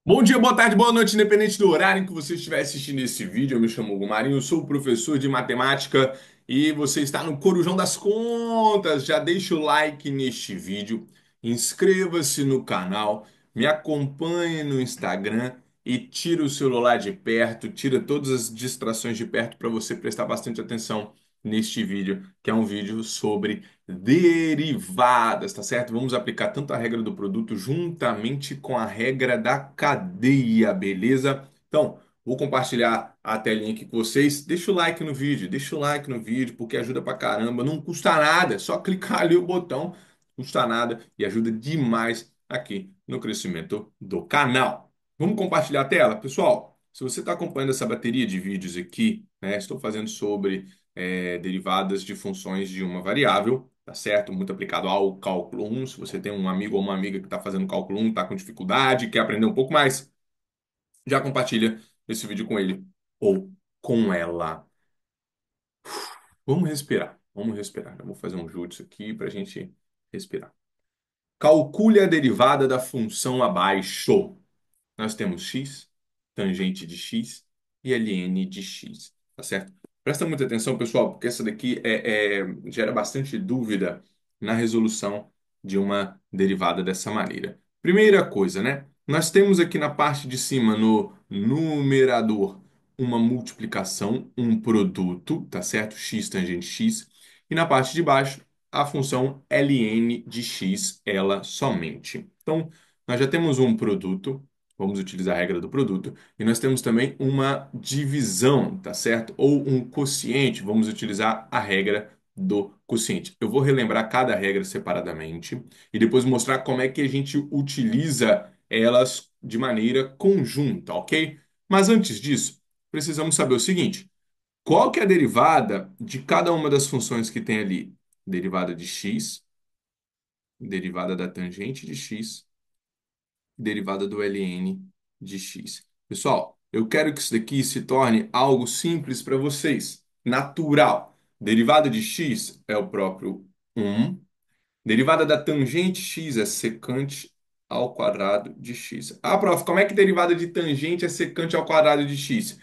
Bom dia, boa tarde, boa noite, independente do horário em que você estiver assistindo esse vídeo. Eu me chamo Hugo Marinho, eu sou professor de matemática e você está no Corujão das Contas. Já deixa o like neste vídeo, inscreva-se no canal, me acompanhe no Instagram e tira o celular de perto, tira todas as distrações de perto para você prestar bastante atenção neste vídeo, que é um vídeo sobre derivadas, tá certo? Vamos aplicar tanto a regra do produto juntamente com a regra da cadeia, beleza? Então, vou compartilhar a telinha aqui com vocês. Deixa o like no vídeo, deixa o like no vídeo, porque ajuda pra caramba. Não custa nada, é só clicar ali o botão, não custa nada e ajuda demais aqui no crescimento do canal. Vamos compartilhar a tela, pessoal? Se você está acompanhando essa bateria de vídeos aqui, né, estou fazendo sobre derivadas de funções de uma variável, tá certo? Muito aplicado ao cálculo 1. Se você tem um amigo ou uma amiga que está fazendo cálculo 1, está com dificuldade, quer aprender um pouco mais, já compartilha esse vídeo com ele ou com ela. Vamos respirar, vamos respirar. Eu vou fazer um jutsu aqui para a gente respirar. Calcule a derivada da função abaixo. Nós temos x, tangente de x e ln de x, tá certo? Presta muita atenção, pessoal, porque essa daqui gera bastante dúvida na resolução de uma derivada dessa maneira. Primeira coisa, né? Nós temos aqui na parte de cima, no numerador, uma multiplicação, um produto, tá certo? X tangente x. E na parte de baixo, a função ln de x, ela somente. Então, nós já temos um produto. Vamos utilizar a regra do produto. E nós temos também uma divisão, tá certo? Ou um quociente. Vamos utilizar a regra do quociente. Eu vou relembrar cada regra separadamente e depois mostrar como é que a gente utiliza elas de maneira conjunta, ok? Mas antes disso, precisamos saber o seguinte: qual que é a derivada de cada uma das funções que tem ali? Derivada de x, derivada da tangente de x, derivada do ln de x. Pessoal, eu quero que isso daqui se torne algo simples para vocês, natural. Derivada de x é o próprio 1. Derivada da tangente x é secante ao quadrado de x. Ah, prof, como é que derivada de tangente é secante ao quadrado de x?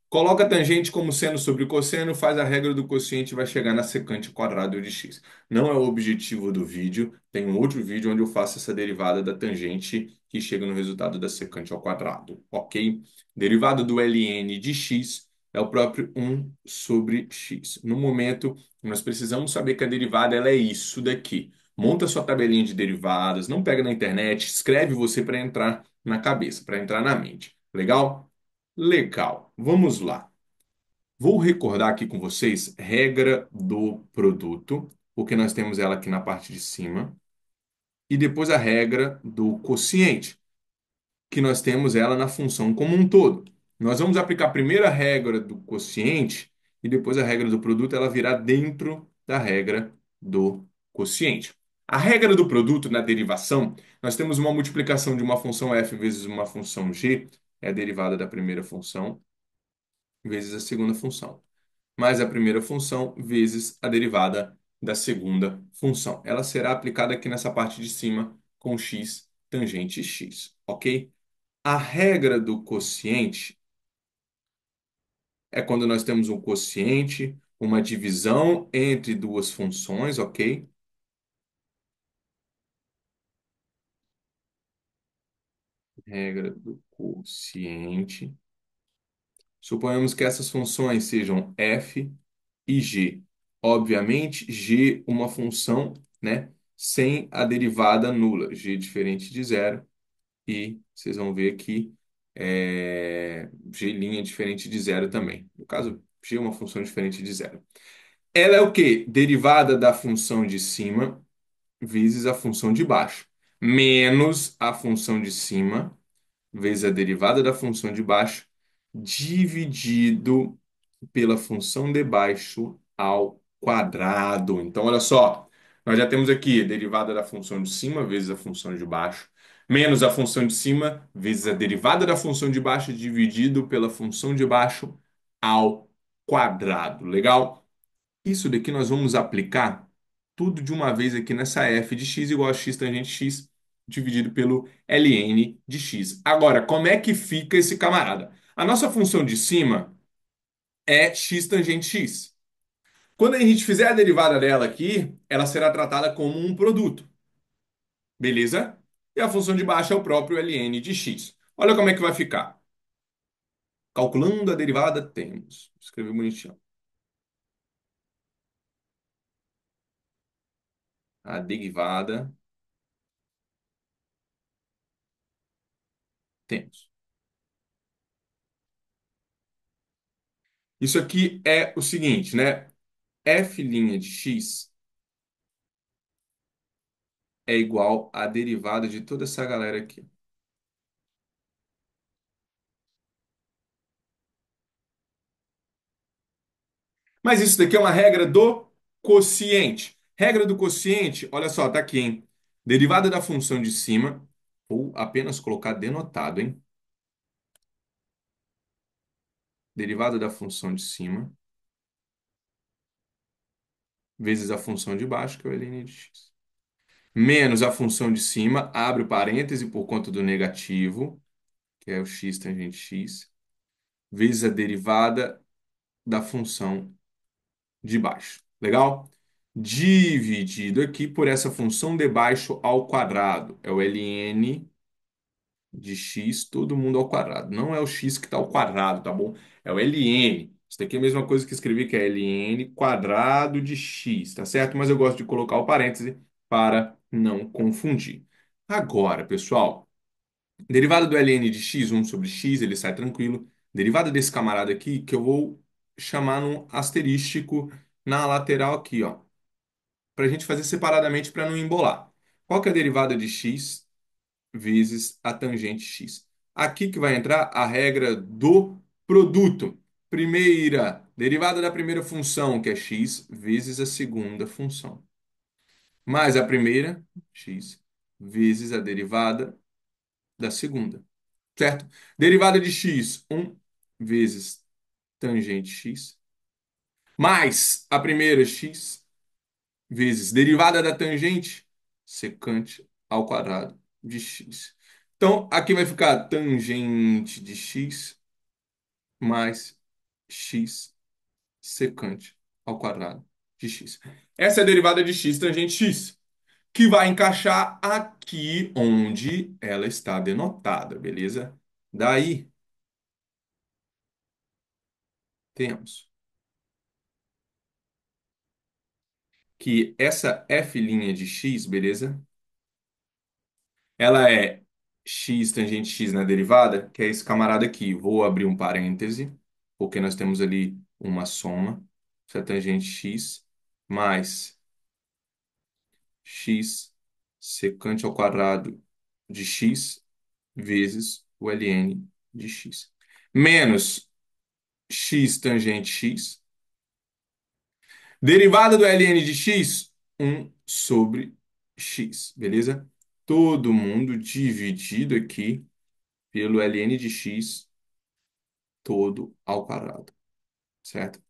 Coloca a tangente como seno sobre cosseno, faz a regra do quociente e vai chegar na secante quadrado de x. Não é o objetivo do vídeo. Tem um outro vídeo onde eu faço essa derivada da tangente que chega no resultado da secante ao quadrado, ok? Derivada do ln de x é o próprio 1 sobre x. No momento, nós precisamos saber que a derivada ela é isso daqui. Monta sua tabelinha de derivadas, não pega na internet, escreve você para entrar na cabeça, para entrar na mente. Legal? Legal, vamos lá. Vou recordar aqui com vocês regra do produto, porque nós temos ela aqui na parte de cima, e depois a regra do quociente, que nós temos ela na função como um todo. Nós vamos aplicar primeiro a regra do quociente e depois a regra do produto, ela virá dentro da regra do quociente. A regra do produto na derivação, nós temos uma multiplicação de uma função f vezes uma função g, é a derivada da primeira função vezes a segunda função, mais a primeira função vezes a derivada da segunda função. Ela será aplicada aqui nessa parte de cima com x tangente x, ok? A regra do quociente é quando nós temos um quociente, uma divisão entre duas funções, ok? Regra do quociente. Suponhamos que essas funções sejam f e g. Obviamente, g uma função, né, sem a derivada nula, g diferente de zero, e vocês vão ver aqui g' diferente de zero também. No caso, g é uma função diferente de zero. Ela é o quê? Derivada da função de cima vezes a função de baixo, menos a função de cima vezes a derivada da função de baixo, dividido pela função de baixo ao quadrado. Então, olha só, nós já temos aqui a derivada da função de cima vezes a função de baixo, menos a função de cima vezes a derivada da função de baixo dividido pela função de baixo ao quadrado. Legal? Isso daqui nós vamos aplicar tudo de uma vez aqui nessa f de x igual a x tangente x dividido pelo ln de x. Agora, como é que fica esse camarada? A nossa função de cima é x tangente x. Quando a gente fizer a derivada dela aqui, ela será tratada como um produto, beleza? E a função de baixo é o próprio ln de x. Olha como é que vai ficar. Calculando a derivada, temos. Escrevi bonitinho. A derivada, temos. Isso aqui é o seguinte, né? F' de x é igual à derivada de toda essa galera aqui. Mas isso daqui é uma regra do quociente. Regra do quociente, olha só, tá aqui, hein? Derivada da função de cima, ou apenas colocar denotado, hein? Derivada da função de cima, vezes a função de baixo, que é o ln de x. Menos a função de cima, abre o parêntese por conta do negativo, que é o x tangente x, vezes a derivada da função de baixo. Legal? Dividido aqui por essa função de baixo ao quadrado. É o ln de x, todo mundo ao quadrado. Não é o x que está ao quadrado, tá bom? É o ln. Isso daqui é a mesma coisa que escrevi, que é ln quadrado de x, tá certo? Mas eu gosto de colocar o parêntese para não confundir. Agora, pessoal, derivada do ln de x, 1 sobre x, ele sai tranquilo. Derivada desse camarada aqui, que eu vou chamar num asterístico na lateral aqui, ó, para a gente fazer separadamente para não embolar. Qual que é a derivada de x vezes a tangente x? Aqui que vai entrar a regra do produto. Primeira, derivada da primeira função, que é x, vezes a segunda função. Mais a primeira, x, vezes a derivada da segunda. Certo? Derivada de x, 1 vezes tangente x, mais a primeira x, vezes derivada da tangente secante ao quadrado de x. Então, aqui vai ficar tangente de x mais x secante ao quadrado de x. Essa é a derivada de x tangente x, que vai encaixar aqui onde ela está denotada, beleza? Daí, temos que essa f' de x, beleza? Ela é x tangente x na derivada, que é esse camarada aqui. Vou abrir um parêntese, porque nós temos ali uma soma. Isso é tangente x mais x secante ao quadrado de x vezes o ln de x. Menos x tangente x. Derivada do ln de x, 1 sobre x, beleza? Todo mundo dividido aqui pelo ln de x todo ao quadrado, certo?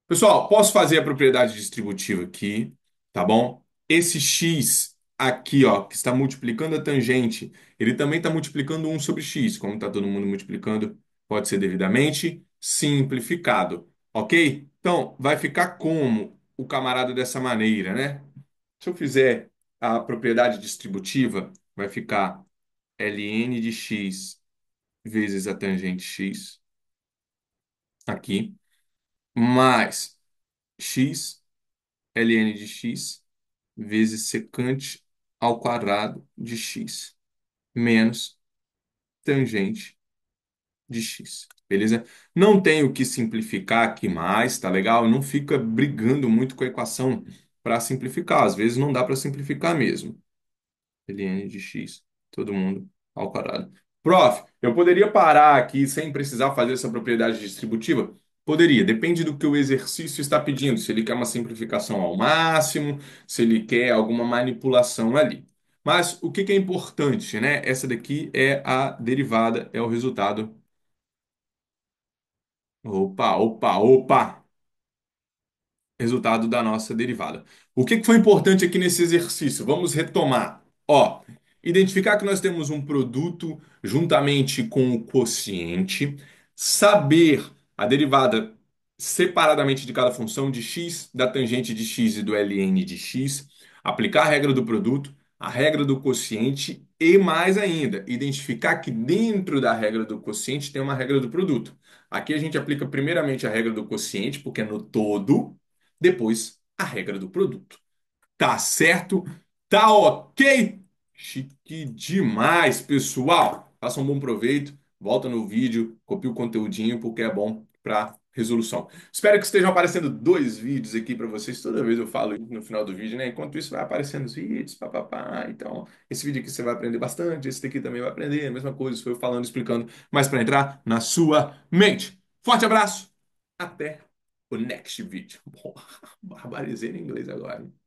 Pessoal, posso fazer a propriedade distributiva aqui, tá bom? Esse x aqui, ó, que está multiplicando a tangente, ele também está multiplicando 1 sobre x. Como está todo mundo multiplicando, pode ser devidamente simplificado, ok? Então, vai ficar como o camarada dessa maneira, né? Se eu fizer a propriedade distributiva, vai ficar ln de x vezes a tangente x aqui, mais x ln de x vezes secante ao quadrado de x, menos tangente de x. Beleza? Não tenho que simplificar aqui mais, tá legal? Não fica brigando muito com a equação para simplificar. Às vezes não dá para simplificar mesmo. ln de x, todo mundo ao quadrado. Prof, eu poderia parar aqui sem precisar fazer essa propriedade distributiva? Poderia, depende do que o exercício está pedindo, se ele quer uma simplificação ao máximo, se ele quer alguma manipulação ali. Mas o que que é importante, né? Essa daqui é a derivada, é o resultado. Opa, opa, opa! Resultado da nossa derivada. O que que foi importante aqui nesse exercício? Vamos retomar. Ó, Identificar que nós temos um produto juntamente com o quociente, saber a derivada separadamente de cada função de x, da tangente de x e do ln de x, aplicar a regra do produto, a regra do quociente e mais ainda, identificar que dentro da regra do quociente tem uma regra do produto. Aqui a gente aplica primeiramente a regra do quociente, porque é no todo, depois a regra do produto. Tá certo? Tá ok? Chique demais, pessoal. Faça um bom proveito. Volta no vídeo, copia o conteúdinho porque é bom para resolução. Espero que estejam aparecendo dois vídeos aqui para vocês. Toda vez eu falo no final do vídeo, né? Enquanto isso vai aparecendo os vídeos, papapá. Então, esse vídeo aqui você vai aprender bastante. Esse daqui também vai aprender. A mesma coisa, foi eu falando, explicando, mas para entrar na sua mente. Forte abraço. Até o next vídeo. Bom, barbarizei em inglês agora.